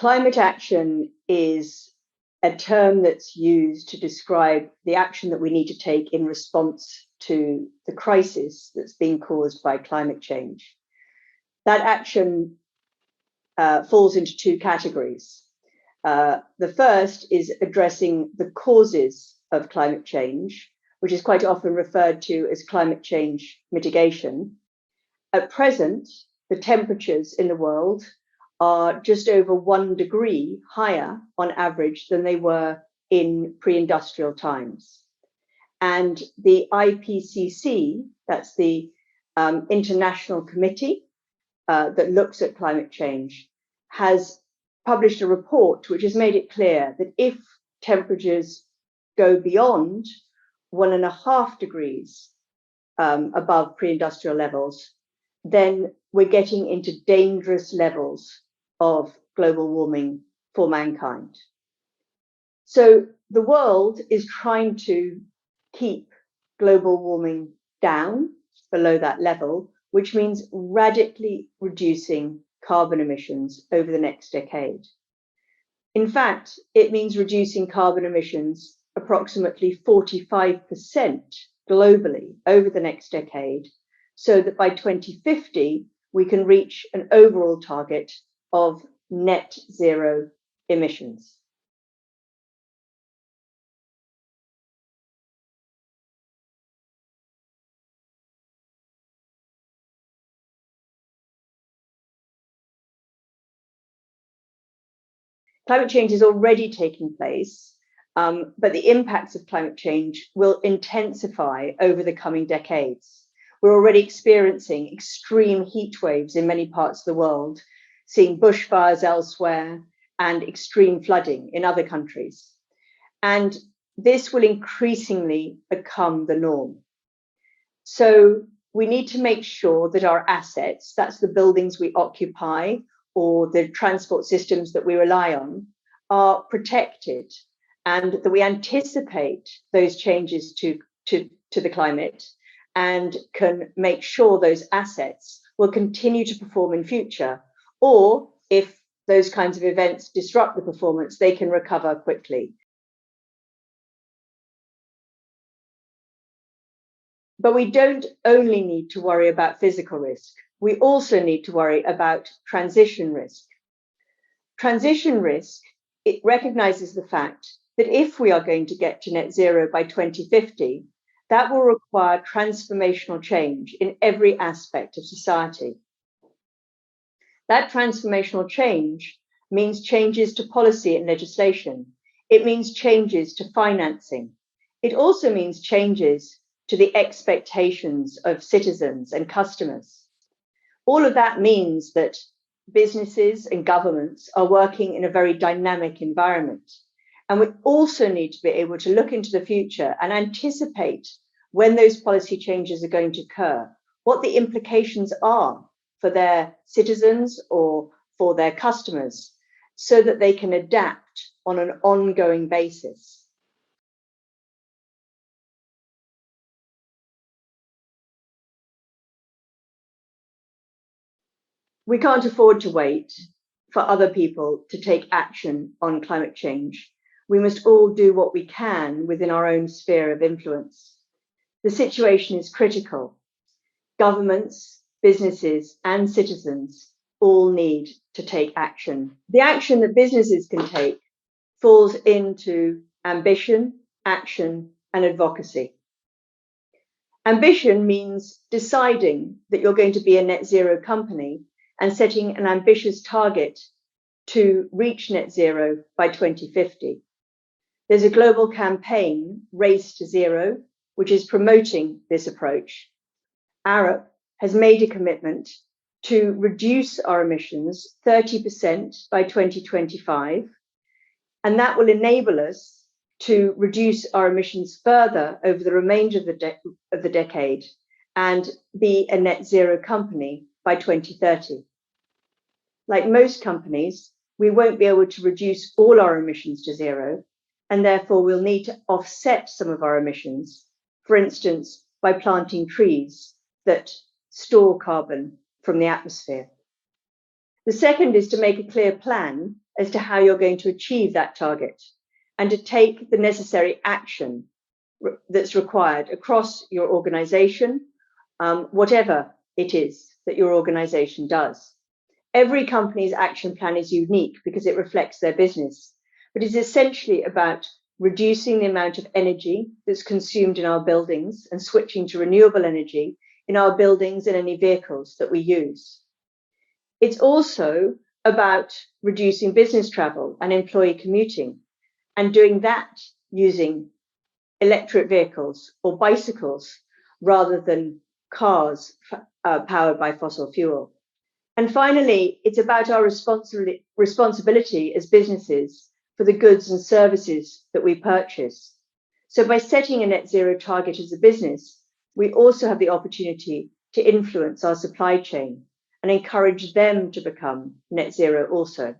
Climate action is a term that's used to describe the action that we need to take in response to the crisis that's being caused by climate change. That action falls into two categories. The first is addressing the causes of climate change, which is quite often referred to as climate change mitigation. At present, the temperatures in the world are just over 1 degree higher on average than they were in pre-industrial times. And the IPCC, that's the International Committee that looks at climate change, has published a report which has made it clear that if temperatures go beyond 1.5 degrees above pre-industrial levels, then we're getting into dangerous levels of global warming for mankind. So the world is trying to keep global warming down below that level, which means radically reducing carbon emissions over the next decade. In fact, it means reducing carbon emissions approximately 45% globally over the next decade, so that by 2050, we can reach an overall target of net zero emissions. Climate change is already taking place, but the impacts of climate change will intensify over the coming decades. We're already experiencing extreme heat waves in many parts of the world, seeing bushfires elsewhere and extreme flooding in other countries. And this will increasingly become the norm. So we need to make sure that our assets, that's the buildings we occupy or the transport systems that we rely on, are protected, and that we anticipate those changes to the climate and can make sure those assets will continue to perform in future, or if those kinds of events disrupt the performance, they can recover quickly. But we don't only need to worry about physical risk. We also need to worry about transition risk. Transition risk, it recognizes the fact that if we are going to get to net zero by 2050, that will require transformational change in every aspect of society. That transformational change means changes to policy and legislation. It means changes to financing. It also means changes to the expectations of citizens and customers. All of that means that businesses and governments are working in a very dynamic environment. And we also need to be able to look into the future and anticipate when those policy changes are going to occur, what the implications are for their citizens or for their customers, so that they can adapt on an ongoing basis. We can't afford to wait for other people to take action on climate change. We must all do what we can within our own sphere of influence. The situation is critical. Governments, businesses, and citizens all need to take action. The action that businesses can take falls into ambition, action, and advocacy. Ambition means deciding that you're going to be a net zero company and setting an ambitious target to reach net zero by 2050. There's a global campaign, Race to Zero, which is promoting this approach. Europe has made a commitment to reduce our emissions 30% by 2025, and that will enable us to reduce our emissions further over the remainder of the decade and be a net zero company by 2030. Like most companies, we won't be able to reduce all our emissions to zero, and therefore we'll need to offset some of our emissions, for instance, by planting trees that store carbon from the atmosphere. The second is to make a clear plan as to how you're going to achieve that target and to take the necessary action that's required across your organization, whatever it is that your organization does. Every company's action plan is unique because it reflects their business, but it's essentially about reducing the amount of energy that's consumed in our buildings and switching to renewable energy in our buildings and any vehicles that we use. It's also about reducing business travel and employee commuting, and doing that using electric vehicles or bicycles rather than cars powered by fossil fuel. And finally, it's about our responsibility as businesses for the goods and services that we purchase. So by setting a net zero target as a business, we also have the opportunity to influence our supply chain and encourage them to become net zero also.